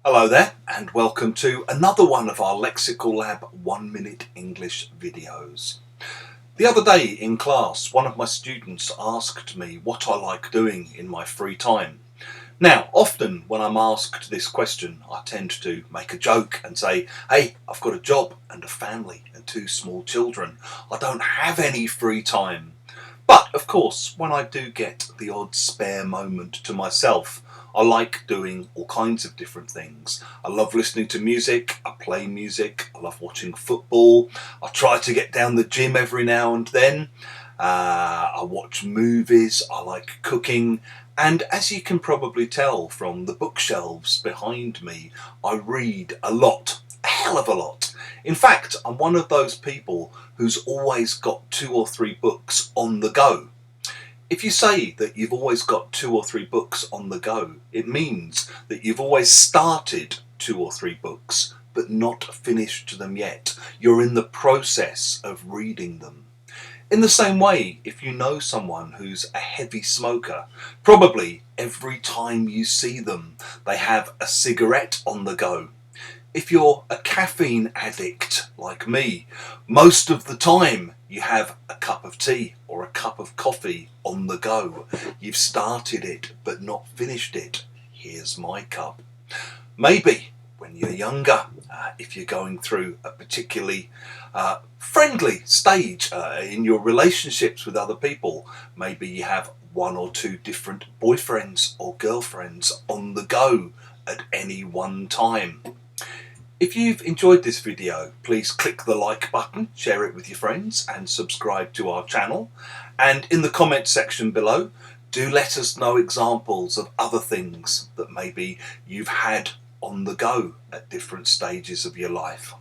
Hello there and welcome to another one of our Lexical Lab 1 Minute English videos. The other day in class, one of my students asked me what I like doing in my free time. Now, often when I'm asked this question, I tend to make a joke and say, hey, I've got a job and a family and 2 small children. I don't have any free time. But, of course, when I do get the odd spare moment to myself, I like doing all kinds of different things. I love listening to music, I play music, I love watching football, I try to get down the gym every now and then, I watch movies, I like cooking, and as you can probably tell from the bookshelves behind me, I read a lot, a hell of a lot. In fact, I'm one of those people who's always got 2 or 3 books on the go. If you say that you've always got 2 or 3 books on the go, it means that you've always started 2 or 3 books, but not finished them yet. You're in the process of reading them. In the same way, if you know someone who's a heavy smoker, probably every time you see them, they have a cigarette on the go. If you're a caffeine addict like me, most of the time you have a cup of tea or a cup of coffee on the go. You've started it but not finished it. Here's my cup. Maybe when you're younger, if you're going through a particularly friendly stage in your relationships with other people, maybe you have 1 or 2 different boyfriends or girlfriends on the go at any one time. If you've enjoyed this video, please click the like button, share it with your friends and subscribe to our channel. And in the comments section below, do let us know examples of other things that maybe you've had on the go at different stages of your life.